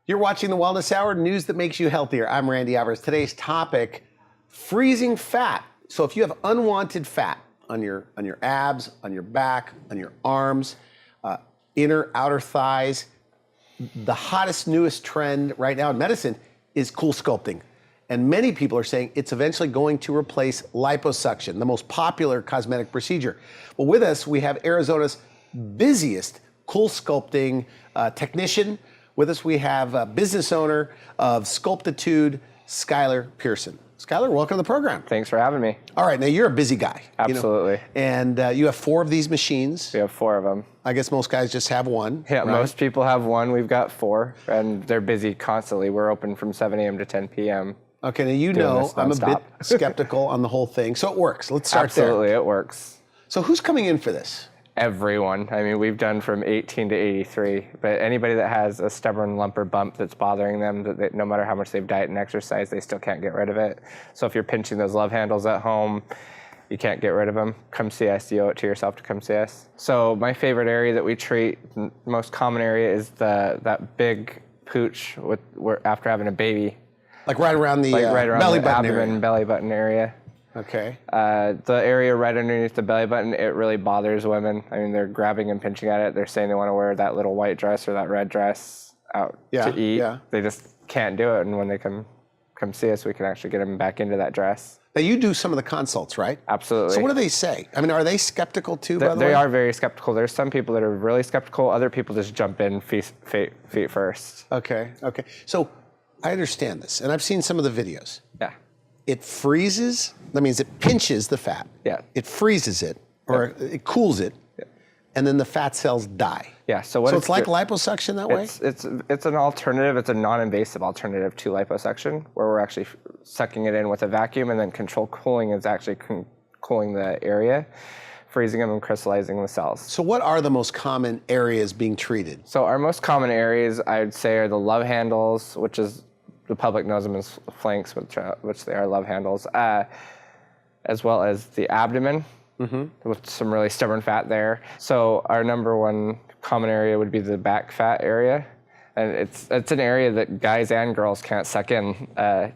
You're watching the Wellness Hour, news that makes you healthier. I'm Randy Alvarez. Today's topic, freezing fat. So if you have unwanted fat on your abs, on your back, on your arms, inner, outer thighs, the hottest, newest trend right now in medicine is CoolSculpting. And many people are saying it's eventually going to replace liposuction, the most popular cosmetic procedure. Well, with us, we have Arizona's busiest CoolSculpting technician. With us, we have a business owner of Sculptitude, Skyler Pearson. Skyler, welcome to the program. Thanks for having me. All right, now you're a busy guy. Absolutely. And you have 4 of these machines. We have 4 of them. I guess most guys just have one. Yeah, right? Most people have one. We've got 4, and they're busy constantly. We're open from 7 a.m. to 10 p.m. Okay, now you know I'm a bit skeptical on the whole thing, so it works. Let's start there. Absolutely, it works. So who's coming in for this? Everyone. I mean, we've done from 18 to 83, but anybody that has a stubborn lump or bump that's bothering them, that no matter how much they've diet and exercise, they still can't get rid of it. So if you're pinching those love handles at home, you can't get rid of them, come see us. You owe it to yourself to come see us. So my favorite area that we treat, most common area, is that big pooch after having a baby. Like right around the belly button area. Belly button area. Okay. The area right underneath the belly button, it really bothers women. I mean, they're grabbing and pinching at it. They're saying they want to wear that little white dress or that red dress out to eat. Yeah. They just can't do it. And when they come see us, we can actually get them back into that dress. Now, you do some of the consults, right? Absolutely. So what do they say? I mean, are they skeptical too, by the way? They are very skeptical. There's some people that are really skeptical. Other people just jump in feet first. Okay. So I understand this, and I've seen some of the videos. Yeah. It freezes, that means it pinches the fat. Yeah. It freezes it, or it cools it, and then the fat cells die. Yeah, so it's like liposuction that way? It's an alternative, it's a non-invasive alternative to liposuction, where we're actually sucking it in with a vacuum, and then controlled cooling is actually cooling the area, freezing them and crystallizing the cells. So what are the most common areas being treated? So our most common areas, I would say, are the love handles, which is, the public knows them as flanks, which they are love handles, as well as the abdomen, with some really stubborn fat there. So our number one common area would be the back fat area. And it's an area that guys and girls can't suck in.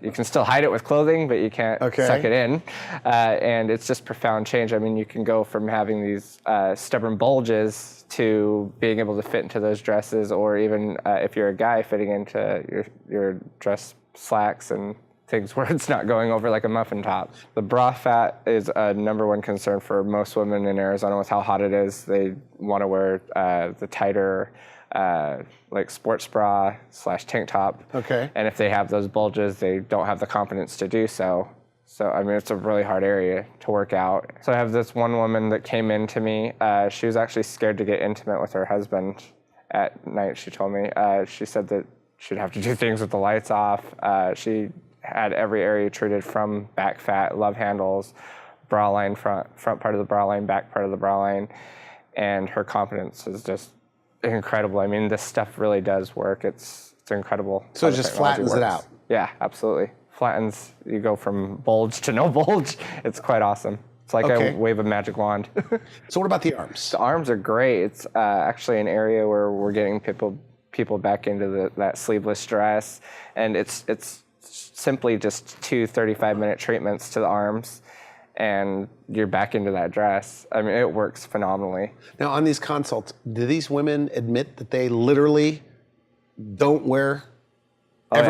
You can still hide it with clothing, but you can't suck it in. And it's just profound change. I mean, you can go from having these stubborn bulges to being able to fit into those dresses, or even if you're a guy, fitting into your dress slacks and things where it's not going over like a muffin top. The bra fat is a number one concern for most women in Arizona with how hot it is. They want to wear the tighter, like sports bra / tank top. Okay. And if they have those bulges, they don't have the confidence to do so. So, I mean, it's a really hard area to work out. So I have this one woman that came in to me. She was actually scared to get intimate with her husband at night, she told me. She said that she'd have to do things with the lights off. She had every area treated, from back fat, love handles, bra line, front part of the bra line, back part of the bra line. And her confidence is just incredible. I mean, this stuff really does work. It's incredible. So it just flattens it out? Yeah, absolutely. Flattens, you go from bulge to no bulge. It's quite awesome. It's like a wave of magic wand. So what about the arms? The arms are great. It's actually an area where we're getting people back into that sleeveless dress. And it's simply just 2 35-minute treatments to the arms, and you're back into that dress. I mean, it works phenomenally. Now, on these consults, do these women admit that they literally don't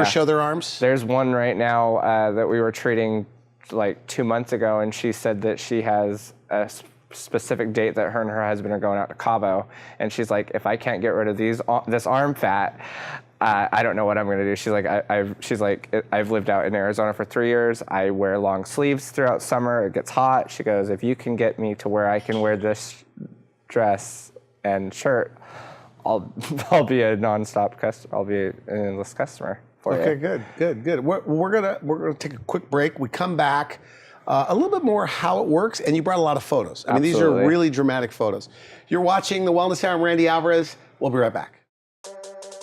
show their arms? There's one right now that we were treating like 2 months ago, and she said that she has a specific date that her and her husband are going out to Cabo, and she's like, if I can't get rid of this arm fat, I don't know what I'm going to do. She's like, I've lived out in Arizona for 3 years. I wear long sleeves throughout summer. It gets hot. She goes, if you can get me to where I can wear this dress and shirt, I'll be a nonstop customer. I'll be an endless customer for you. Okay, good. We're gonna take a quick break. We come back. A little bit more how it works, and you brought a lot of photos. I mean, these are really dramatic photos. You're watching the Wellness Hour. I'm Randy Alvarez. We'll be right back.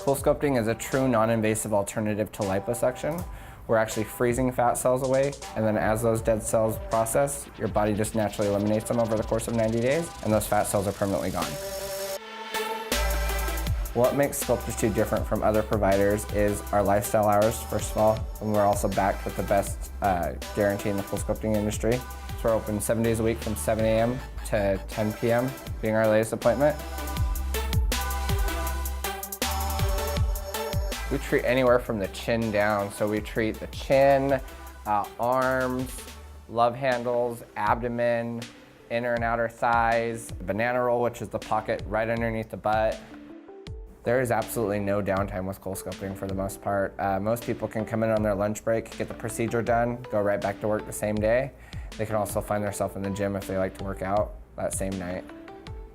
CoolSculpting is a true non-invasive alternative to liposuction. We're actually freezing fat cells away, and then as those dead cells process, your body just naturally eliminates them over the course of 90 days, and those fat cells are permanently gone. What makes Sculptitude different from other providers is our lifestyle hours, first of all, and we're also backed with the best guarantee in the CoolSculpting industry. So we're open 7 days a week from 7 a.m. to 10 p.m. being our latest appointment. We treat anywhere from the chin down, so we treat the chin, arms, love handles, abdomen, inner and outer thighs, banana roll, which is the pocket right underneath the butt. There is absolutely no downtime with CoolSculpting for the most part. Most people can come in on their lunch break, get the procedure done, go right back to work the same day. They can also find themselves in the gym if they like to work out that same night.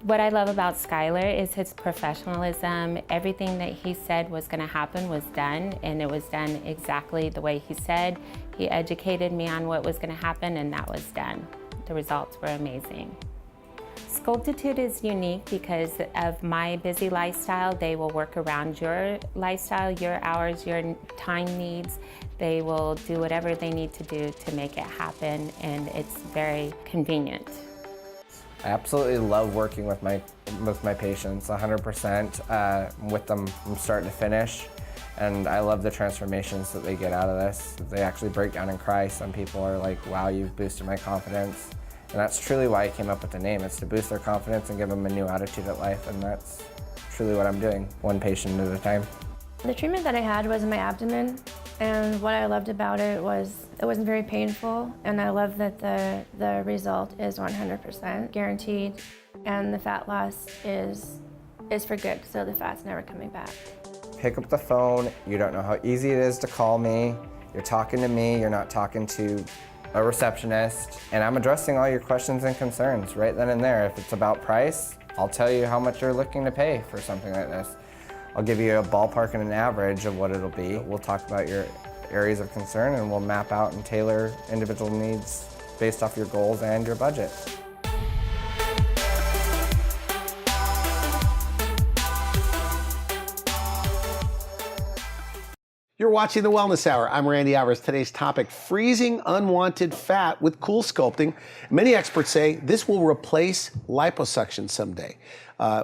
What I love about Skyler is his professionalism. Everything that he said was going to happen was done, and it was done exactly the way he said. He educated me on what was going to happen, and that was done. The results were amazing. Sculptitude is unique because of my busy lifestyle. They will work around your lifestyle, your hours, your time needs. They will do whatever they need to do to make it happen, and it's very convenient. I absolutely love working with my patients, 100% with them from start to finish. And I love the transformations that they get out of this. They actually break down and cry. Some people are like, wow, you've boosted my confidence. And that's truly why I came up with the name. It's to boost their confidence and give them a new attitude at life. And that's truly what I'm doing, one patient at a time. The treatment that I had was in my abdomen, and what I loved about it was it wasn't very painful, and I love that the result is 100% guaranteed, and the fat loss is for good, so the fat's never coming back. Pick up the phone. You don't know how easy it is to call me. You're talking to me. You're not talking to a receptionist, and I'm addressing all your questions and concerns right then and there. If it's about price, I'll tell you how much you're looking to pay for something like this. I'll give you a ballpark and an average of what it'll be. We'll talk about your areas of concern, and we'll map out and tailor individual needs based off your goals and your budget. You're watching The Wellness Hour. I'm Randy Alvarez. Today's topic, freezing unwanted fat with CoolSculpting. Many experts say this will replace liposuction someday.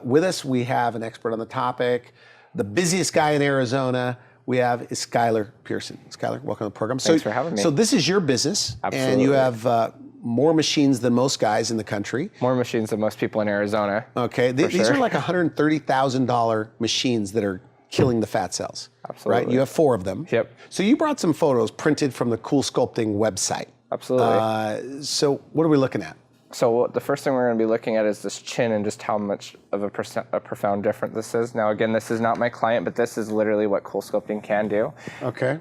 With us, we have an expert on the topic. The busiest guy in Arizona we have is Skyler Pearson. Skyler, welcome to the program. Thanks for having me. So this is your business, Absolutely. and you have more machines than most guys in the country. More machines than most people in Arizona. Okay, these are like $130,000 machines that are killing the fat cells. Absolutely. Right? You have 4 of them. Yep. So you brought some photos printed from the CoolSculpting website. Absolutely. So what are we looking at? So the first thing we're going to be looking at is this chin and just how much of a profound difference this is. Now, again, this is not my client, but this is literally what CoolSculpting can do. Okay.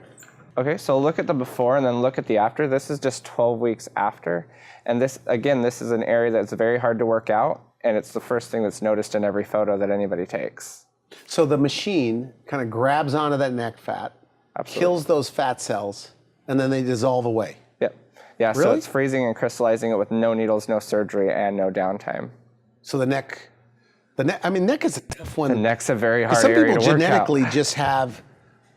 Okay, so look at the before and then look at the after. This is just 12 weeks after. And this, again, this is an area that's very hard to work out, and it's the first thing that's noticed in every photo that anybody takes. So the machine kind of grabs onto that neck fat, Absolutely. kills those fat cells, and then they dissolve away. Yep. Yeah, so Really? it's freezing and crystallizing it with no needles, no surgery, and no downtime. So the neck, I mean, neck is a tough one. The neck's a very hard Some area people to work genetically out. just have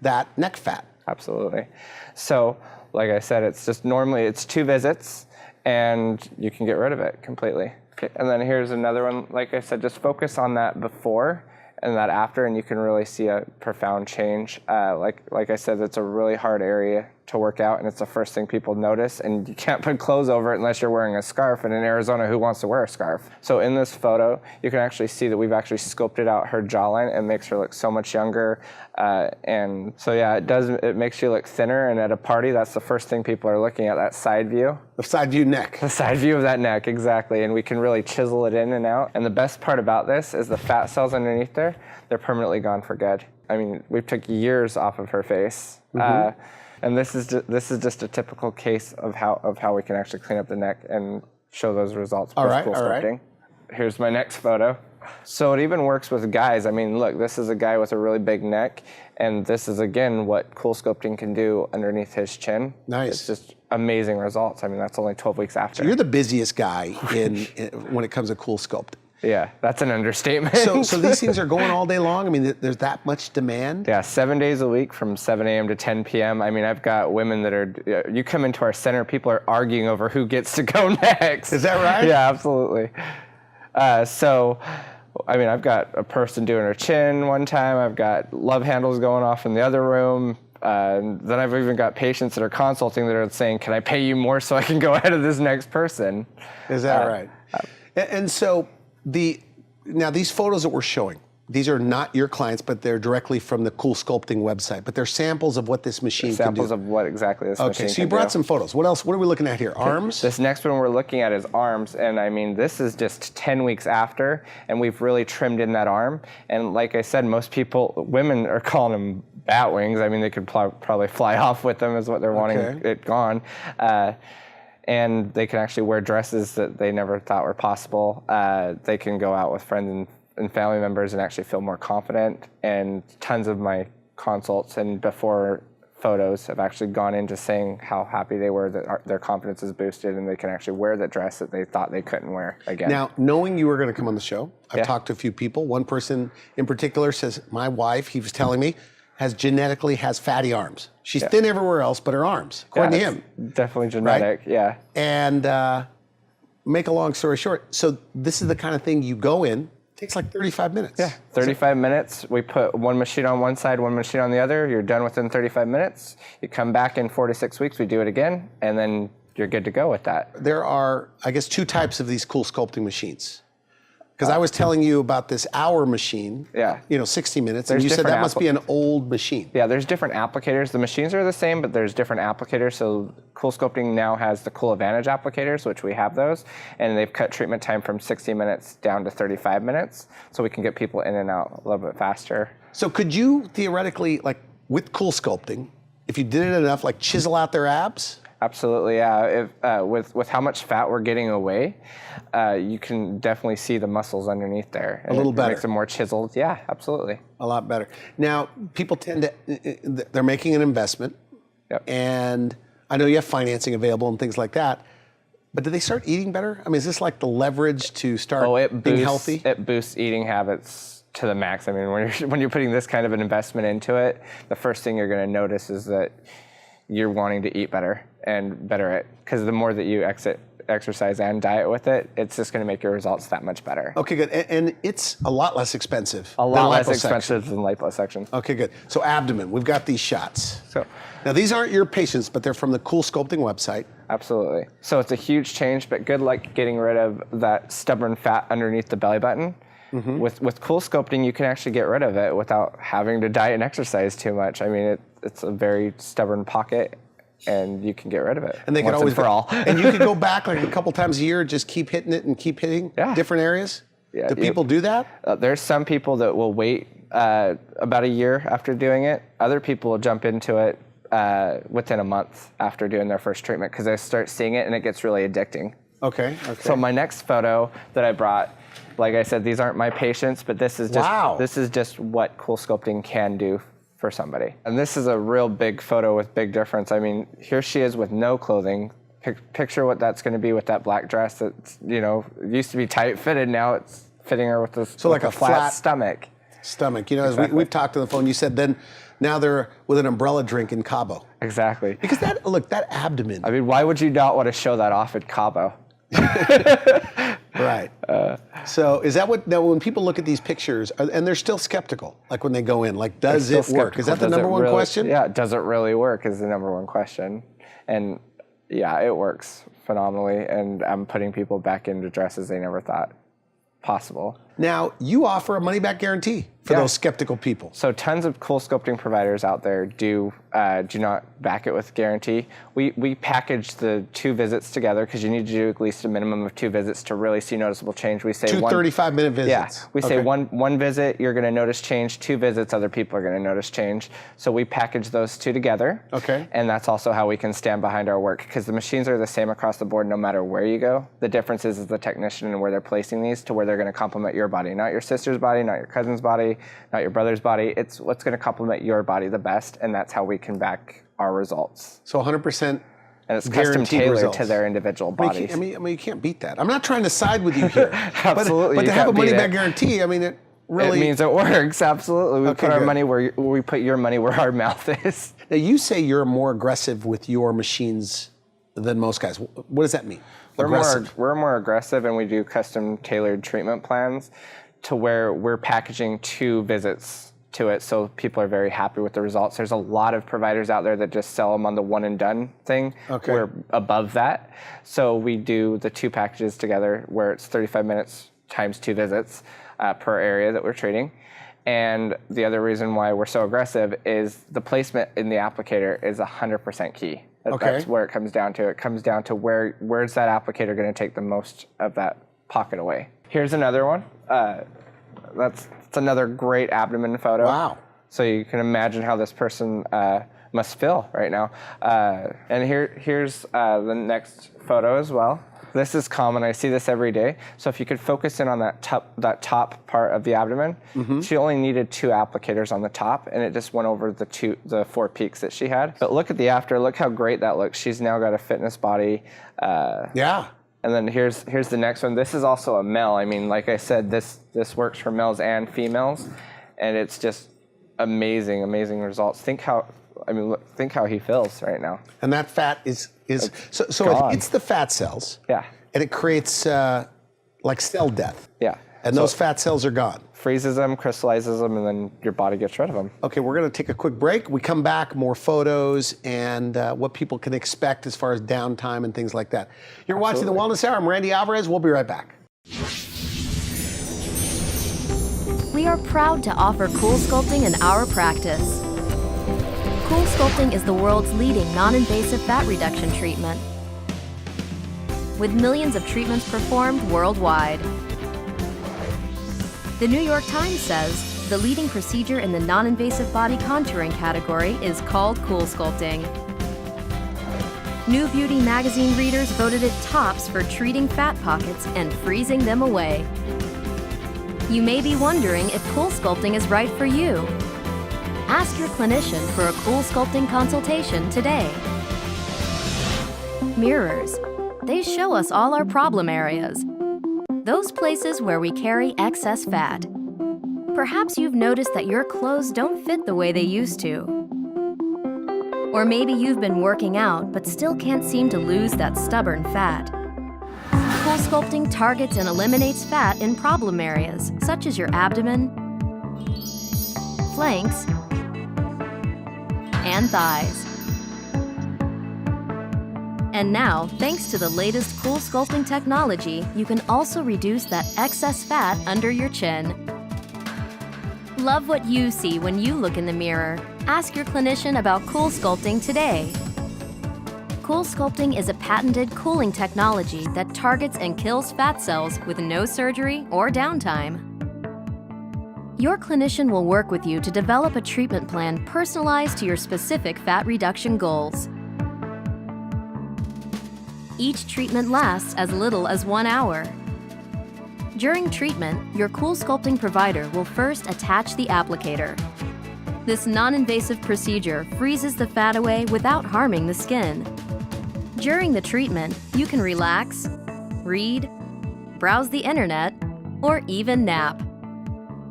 that neck fat. Absolutely. So, like I said, it's just normally it's 2 visits, and you can get rid of it completely. Okay. And then here's another one. Like I said, just focus on that before and that after, and you can really see a profound change. Like I said, it's a really hard area to work out, and it's the first thing people notice, and you can't put clothes over it unless you're wearing a scarf, and in Arizona, who wants to wear a scarf? So in this photo, you can actually see that we've actually sculpted out her jawline and makes her look so much younger, and so yeah, it makes you look thinner, and at a party, that's the first thing people are looking at, that side view. The side view neck. The side view of that neck, exactly, and we can really chisel it in and out, and the best part about this is the fat cells underneath there, they're permanently gone for good. I mean, we took years off of her face. Mm-hmm. And this is just a typical case of how we can actually clean up the neck and show those results with CoolSculpting. Here's my next photo. So it even works with guys. I mean, look, this is a guy with a really big neck, and this is, again, what CoolSculpting can do underneath his chin. Nice. It's just amazing results. I mean, that's only 12 weeks after. So you're the busiest guy when it comes to CoolSculpting. Yeah, that's an understatement. So these things are going all day long? I mean, there's that much demand? Yeah, 7 days a week from 7 a.m. to 10 p.m. I mean, I've got women that are, you come into our center, people are arguing over who gets to go next. Is that right? Yeah, absolutely. So I mean, I've got a person doing her chin one time. I've got love handles going off in the other room. Then I've even got patients that are consulting that are saying, can I pay you more so I can go ahead of this next person? Is that right? And so now these photos that we're showing, these are not your clients, but they're directly from the CoolSculpting website. But they're samples of what this machine can do. Samples of what exactly this machine can do. Okay, so you brought some photos. What else? What are we looking at here? Arms? This next one we're looking at is arms. And I mean, this is just 10 weeks after, and we've really trimmed in that arm. And like I said, most people, women are calling them bat wings. I mean, they could probably fly off with them is what they're wanting it gone. And they can actually wear dresses that they never thought were possible. They can go out with friends and family members and actually feel more confident. And tons of my consults and before photos have actually gone into saying how happy they were that their confidence is boosted and they can actually wear the dress that they thought they couldn't wear again. Now, knowing you were going to come on the show, I've talked to a few people. One person in particular says, my wife, he was telling me, genetically has fatty arms. She's thin everywhere else but her arms, according to him. Definitely genetic, right? And make a long story short, so this is the kind of thing you go in, takes like 35 minutes. Yeah, 35 minutes. We put one machine on one side, one machine on the other. You're done within 35 minutes. You come back in 4 to 6 weeks, we do it again, and then you're good to go with that. There are, I guess, 2 types of these CoolSculpting machines. Because I was telling you about this hour machine, 60 minutes, and you said that must be an old machine. Yeah, there's different applicators. The machines are the same, but there's different applicators. So CoolSculpting now has the Cool Advantage applicators, which we have those, and they've cut treatment time from 60 minutes down to 35 minutes, so we can get people in and out a little bit faster. So could you theoretically, like with CoolSculpting, if you did it enough, like chisel out their abs? Absolutely, yeah. With how much fat we're getting away, you can definitely see the muscles underneath there. A little better. It makes them more chiseled. Yeah, absolutely. A lot better. Now, people tend to, they're making an investment, and I know you have financing available and things like that, but do they start eating better? I mean, is this like the leverage to start being healthy? It boosts eating habits to the max. I mean, when you're putting this kind of an investment into it, the first thing you're going to notice is that you're wanting to eat better and better it, because the more that you exercise and diet with it, it's just going to make your results that much better. Okay, good. And it's a lot less expensive. A lot less expensive than liposuction. Okay, good. So abdomen, we've got these shots. Now these aren't your patients, but they're from the CoolSculpting website. Absolutely. So it's a huge change, but good luck getting rid of that stubborn fat underneath the belly button. Mm-hmm. With CoolSculpting, you can actually get rid of it without having to diet and exercise too much. I mean, it's a very stubborn pocket, and you can get rid of it. And they can always and you can go back like a couple times a year, just keep hitting it and keep hitting different areas. Yeah. Do people do that? There's some people that will wait about a year after doing it. Other people will jump into it within a month after doing their first treatment, because they start seeing it and it gets really addicting. Okay. So my next photo that I brought, like I said, these aren't my patients, but this is just what CoolSculpting can do for somebody. And this is a real big photo with big difference. I mean, here she is with no clothing. Picture what that's going to be with that black dress that's, it used to be tight fitted, now it's fitting her with this like a flat stomach. As we've talked on the phone, you said now they're with an umbrella drink in Cabo. Exactly. Because that abdomen. I mean, why would you not want to show that off at Cabo? Right. So is that now when people look at these pictures, and they're still skeptical, like when they go in, like, does it work? Is that the number one question? Yeah, does it really work is the number one question. And yeah, it works phenomenally. And I'm putting people back into dresses they never thought possible. Now, you offer a money-back guarantee for those skeptical people. So tons of CoolSculpting providers out there do not back it with guarantee. We package the 2 visits together, because you need to do at least a minimum of 2 visits to really see noticeable change. We say 2 35-minute visits. Yeah, we say one visit, you're going to notice change. 2 visits, other people are going to notice change. So we package those 2 together. Okay. And that's also how we can stand behind our work, because the machines are the same across the board no matter where you go. The difference is the technician and where they're placing these to where they're going to complement your body, not your sister's body, not your cousin's body, not your brother's body. It's what's going to complement your body the best, and that's how we can back our results. So 100%. And it's custom tailored to their individual bodies. I mean, you can't beat that. I'm not trying to side with you here. Absolutely. But to have a money-back guarantee, I mean, it really... It means it works, absolutely. We put our money we put your money where our mouth is. Now, you say you're more aggressive with your machines than most guys. What does that mean? We're more aggressive, and we do custom tailored treatment plans to where we're packaging 2 visits to it, so people are very happy with the results. There's a lot of providers out there that just sell them on the one and done thing. Okay. We're above that. So we do the 2 packages together where it's 35 minutes times 2 visits per area that we're treating. And the other reason why we're so aggressive is the placement in the applicator is 100% key. That's where it comes down to. It comes down to where's that applicator going to take the most of that pocket away. Here's another one. That's another great abdomen photo. Wow. So you can imagine how this person must feel right now. And here's the next photo as well. This is common. I see this every day. So if you could focus in on that top part of the abdomen, she only needed 2 applicators on the top, and it just went over the 4 peaks that she had. But look at the after. Look how great that looks. She's now got a fitness body. Yeah. And then here's the next one. This is also a male. I mean, like I said, this works for males and females, and it's just amazing results. Think how he feels right now. And that fat is so gone. it hits the fat cells. Yeah. And it creates like cell death. Yeah. And those fat cells are gone. Freezes them, crystallizes them, and then your body gets rid of them. Okay, we're going to take a quick break. We come back, more photos and what people can expect as far as downtime and things like that. You're watching The Wellness Hour. I'm Randy Alvarez. We'll be right back. We are proud to offer CoolSculpting in our practice. CoolSculpting is the world's leading non-invasive fat reduction treatment, with millions of treatments performed worldwide. The New York Times says the leading procedure in the non-invasive body contouring category is called CoolSculpting. New Beauty magazine readers voted it tops for treating fat pockets and freezing them away. You may be wondering if CoolSculpting is right for you. Ask your clinician for a CoolSculpting consultation today. Mirrors. They show us all our problem areas. Those places where we carry excess fat. Perhaps you've noticed that your clothes don't fit the way they used to. Or maybe you've been working out but still can't seem to lose that stubborn fat. CoolSculpting targets and eliminates fat in problem areas such as your abdomen, flanks, and thighs. And now, thanks to the latest CoolSculpting technology, you can also reduce that excess fat under your chin. Love what you see when you look in the mirror. Ask your clinician about CoolSculpting today. CoolSculpting is a patented cooling technology that targets and kills fat cells with no surgery or downtime. Your clinician will work with you to develop a treatment plan personalized to your specific fat reduction goals. Each treatment lasts as little as 1 hour. During treatment, your CoolSculpting provider will first attach the applicator. This non-invasive procedure freezes the fat away without harming the skin. During the treatment, you can relax, read, browse the internet, or even nap.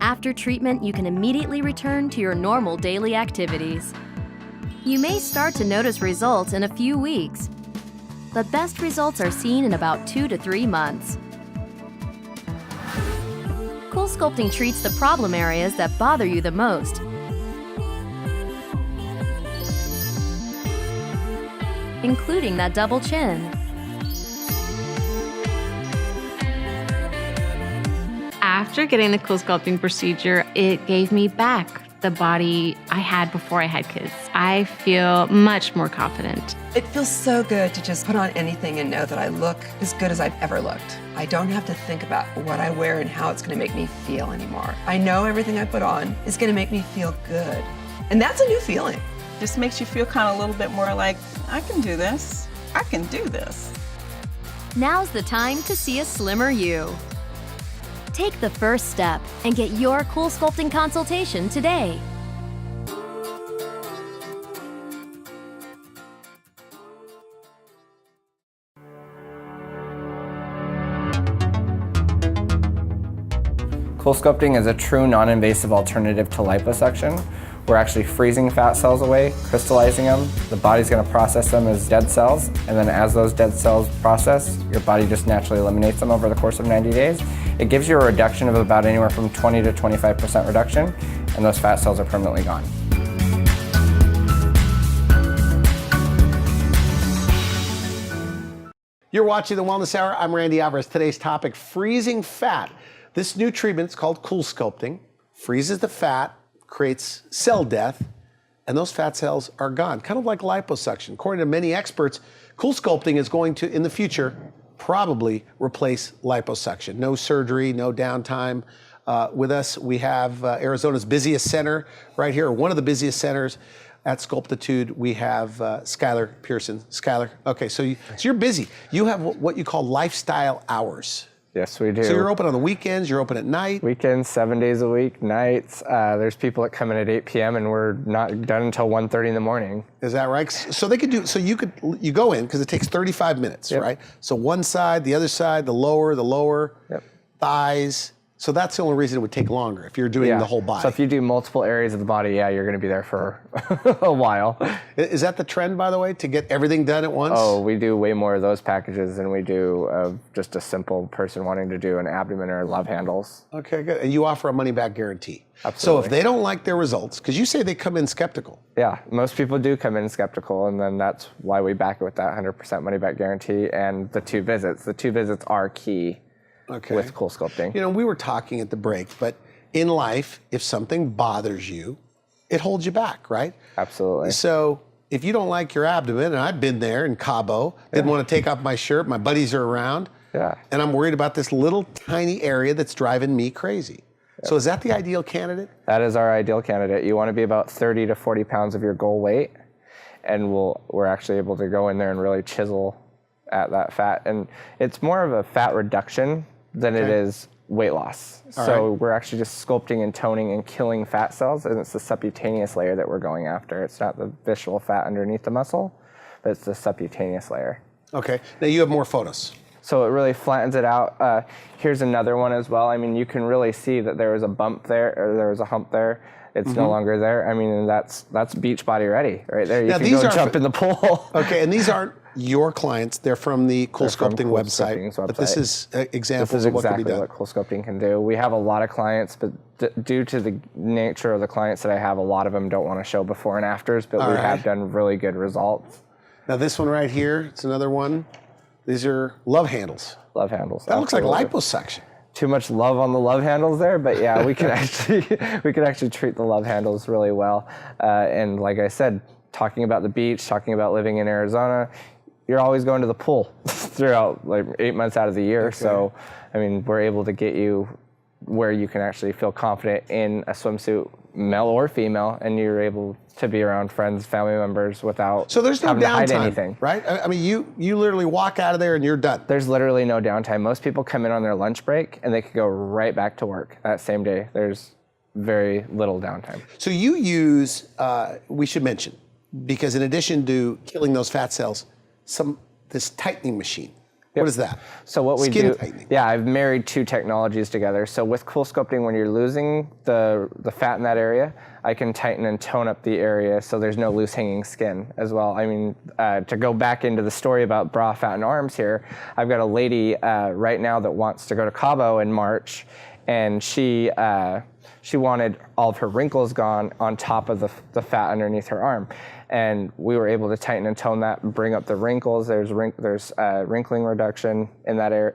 After treatment, you can immediately return to your normal daily activities. You may start to notice results in a few weeks, but best results are seen in about 2 to 3 months. CoolSculpting treats the problem areas that bother you the most, including that double chin. After getting the CoolSculpting procedure, it gave me back the body I had before I had kids. I feel much more confident. It feels so good to just put on anything and know that I look as good as I've ever looked. I don't have to think about what I wear and how it's going to make me feel anymore. I know everything I put on is going to make me feel good. And that's a new feeling. Just makes you feel kind of a little bit more like, I can do this. I can do this. Now's the time to see a slimmer you. Take the first step and get your CoolSculpting consultation today. CoolSculpting is a true non-invasive alternative to liposuction. we're actually freezing fat cells away, crystallizing them. The body's going to process them as dead cells, and then as those dead cells process, your body just naturally eliminates them over the course of 90 days. It gives you a reduction of about anywhere from 20 to 25% reduction, and those fat cells are permanently gone. You're watching The Wellness Hour. I'm Randy Alvarez. Today's topic, freezing fat. This new treatment is called CoolSculpting. Freezes the fat, creates cell death, and those fat cells are gone. Kind of like liposuction. According to many experts, CoolSculpting is going to, in the future, probably replace liposuction. No surgery, no downtime. With us, we have Arizona's busiest center right here, or one of the busiest centers at Sculptitude. We have Skyler Pearson. Skyler, okay, so you're busy. You have what you call lifestyle hours. Yes, we do. So you're open on the weekends, you're open at night? Weekends, 7 days a week, nights. There's people that come in at 8 p.m. and we're not done until 1:30 in the morning. Is that right? So they could do, so you go in, because it takes 35 minutes, right? So one side, the other side, the lower, thighs. So that's the only reason it would take longer if you're doing the whole body. So if you do multiple areas of the body, you're going to be there for a while. Is that the trend, by the way, to get everything done at once? Oh, we do way more of those packages than we do of just a simple person wanting to do an abdomen or love handles. Okay, good. And you offer a money-back guarantee. Absolutely. So if they don't like their results, because you say they come in skeptical. Yeah, most people do come in skeptical, and then that's why we back it with that 100% money-back guarantee and the 2 visits. The 2 visits are key. Okay. With CoolSculpting. You know, we were talking at the break, but in life, if something bothers you, it holds you back, right? Absolutely. So if you don't like your abdomen, and I've been there in Cabo, didn't want to take off my shirt, my buddies are around, and I'm worried about this little tiny area that's driving me crazy. So is that the ideal candidate? That is our ideal candidate. You want to be about 30 to 40 pounds of your goal weight, and we're actually able to go in there and really chisel at that fat. And it's more of a fat reduction than it is weight loss. So we're actually just sculpting and toning and killing fat cells, and it's the subcutaneous layer that we're going after. It's not the visceral fat underneath the muscle, but it's the subcutaneous layer. Okay, now you have more photos. So it really flattens it out. Here's another one as well. I mean, you can really see that there was a bump there, or there was a hump there. It's no longer there. I mean, that's beach body ready right there. You can go jump in the pool. Okay, and these aren't your clients. They're from the CoolSculpting website. But this is examples of what can be done. This is exactly what CoolSculpting can do. We have a lot of clients, but due to the nature of the clients that I have, a lot of them don't want to show before and afters, but we have done really good results. Now this one right here, it's another one. These are love handles. Love handles. That looks like liposuction. Too much love on the love handles there, but yeah, we can actually treat the love handles really well. And like I said, talking about the beach, talking about living in Arizona, you're always going to the pool throughout like 8 months out of the year. So, I mean, we're able to get you where you can actually feel confident in a swimsuit, male or female, and you're able to be around friends, family members without having to hide anything. Right? I mean, you literally walk out of there and you're done. There's literally no downtime. Most people come in on their lunch break and they could go right back to work that same day. There's very little downtime. So you use, we should mention, because in addition to killing those fat cells, this tightening machine. What is that? So what we do, tightening. I've married 2 technologies together. So with CoolSculpting, when you're losing the fat in that area, I can tighten and tone up the area so there's no loose hanging skin as well. I mean, to go back into the story about bra, fat, and arms here, I've got a lady right now that wants to go to Cabo in March, and she wanted all of her wrinkles gone on top of the fat underneath her arm. And we were able to tighten and tone that and bring up the wrinkles. There's wrinkling reduction in that area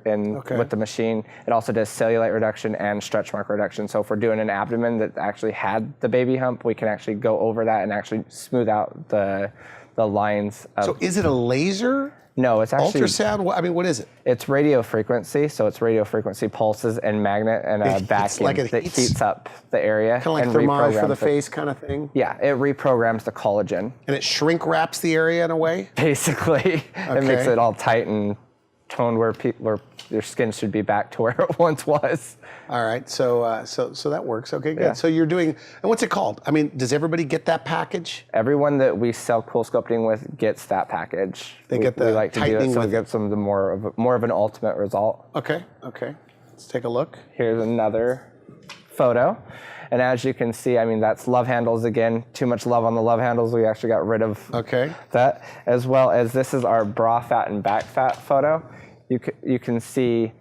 with the machine. It also does cellulite reduction and stretch mark reduction. So if we're doing an abdomen that actually had the baby hump, we can actually go over that and actually smooth out the lines. So is it a laser? No, it's actually ultrasound. I mean, what is it? It's radio frequency. So it's radio frequency pulses and magnet and a vacuum that heats up the area. Kind of like thermometers for the face kind of thing? Yeah, it reprograms the collagen. And it shrink wraps the area in a way? Basically. It makes it all tight and toned where your skin should be back to where it once was. All right, so that works. Okay, good. Yeah. So you're doing, and what's it called? I mean, does everybody get that package? Everyone that we sell CoolSculpting with gets that package. They get the we like to do it, so with we get some of the more of an ultimate result. Okay. Let's take a look. Here's another photo. And as you can see, I mean, that's love handles again. Too much love on the love handles. We actually got rid of that, as well as this is our bra fat and back fat photo. You can see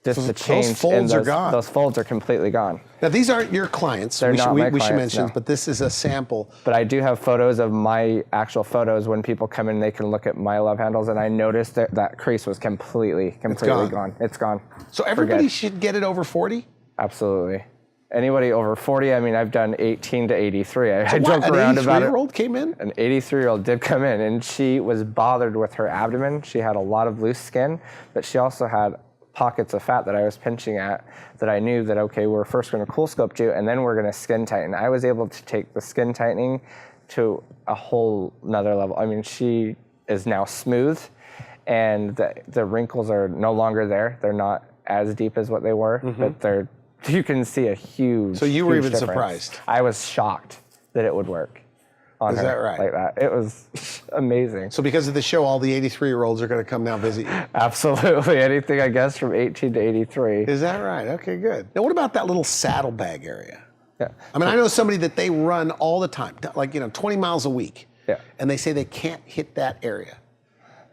just the change. Those folds are gone. Those folds are completely gone. Now, these aren't your clients. They're not my we should clients, mention, no. but this is a sample. But I do have photos of my actual photos. When people come in, they can look at my love handles, and I noticed that crease was completely gone. It's gone. So everybody should get it over 40? Absolutely. Anybody over 40, I mean, I've done 18 to 83. I joke An around about it. 83-year-old came in? An 83-year-old did come in, and she was bothered with her abdomen. She had a lot of loose skin, but she also had pockets of fat that I was pinching at that I knew that, okay, we're first going to CoolSculpt you, and then we're going to skin tighten. I was able to take the skin tightening to a whole nother level. I mean, she is now smooth, and the wrinkles are no longer there. They're not as deep as what they were, but you can see a huge, so you were even difference. surprised? I was shocked that it would work on her. Is that right? Like that. It was amazing. So because of the show, all the 83-year-olds are going to come now visit you? Absolutely. Anything, I guess, from 18 to 83. Is that right? Okay, good. Now, what about that little saddlebag area? Yeah. I mean, I know somebody that they run all the time, like, 20 miles a week. Yeah. And they say they can't hit that area.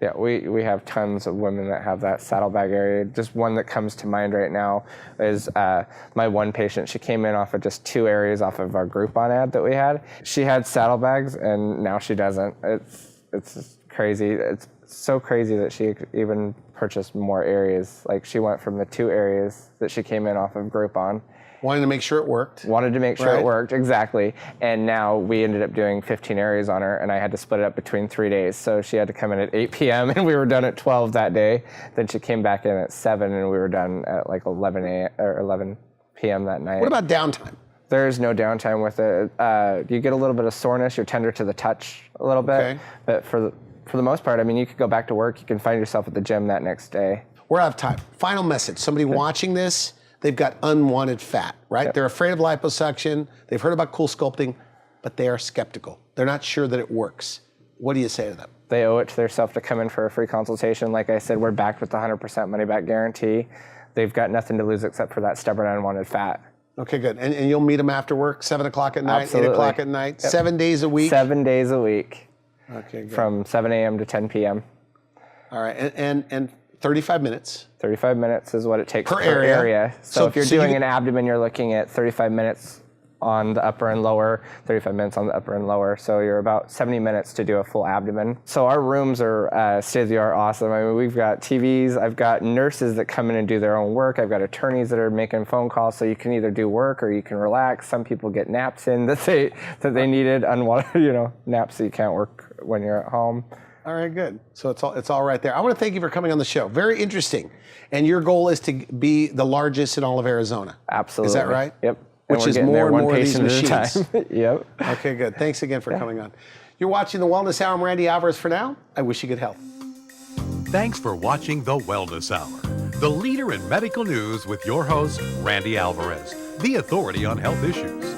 Yeah, we have tons of women that have that saddlebag area. Just one that comes to mind right now is my one patient. She came in off of just 2 areas off of our Groupon ad that we had. She had saddlebags, and now she doesn't. It's crazy. It's so crazy that she even purchased more areas. Like, she went from the 2 areas that she came in off of Groupon. Wanted to make sure it worked. Wanted to make sure it worked, exactly. And now we ended up doing 15 areas on her, and I had to split it up between 3 days. So she had to come in at 8 p.m. and we were done at 12 that day. Then she came back in at 7 and we were done at like 11 p.m. that night. What about downtime? There's no downtime with it. You get a little bit of soreness. You're tender to the touch a little bit. But for the most part, I mean, you could go back to work. You can find yourself at the gym that next day. We're out of time. Final message. Somebody watching this, they've got unwanted fat, right? They're afraid of liposuction. They've heard about CoolSculpting, but they are skeptical. They're not sure that it works. What do you say to them? They owe it to themselves to come in for a free consultation. Like I said, we're backed with the 100% money back guarantee. They've got nothing to lose except for that stubborn unwanted fat. Okay, good. And you'll meet them after work, 7 o'clock at night, Absolutely. 8 o'clock at night, 7 days a week? 7 days a week. Okay, good. From 7 a.m. to 10 p.m. All right, and 35 minutes. 35 minutes is what it takes per area. So if you're doing an abdomen, you're looking at 35 minutes on the upper and lower, 35 minutes on the upper and lower. So you're about 70 minutes to do a full abdomen. So our rooms are state-of-the-art awesome. I mean, we've got TVs. I've got nurses that come in and do their own work. I've got attorneys that are making phone calls, so you can either do work or you can relax. Some people get naps in that they needed, unwanted, naps that you can't work when you're at home. All right, good. So it's all right there. I want to thank you for coming on the show. Very interesting. And your goal is to be the largest in all of Arizona. Absolutely. Is that right? Yep. Which is more and more of these patient at a machines. time. Yep. Okay, good. Thanks again for coming on. You're watching The Wellness Hour. I'm Randy Alvarez for now. I wish you good health. Thanks for watching The Wellness Hour, the leader in medical news with your host, Randy Alvarez, the authority on health issues.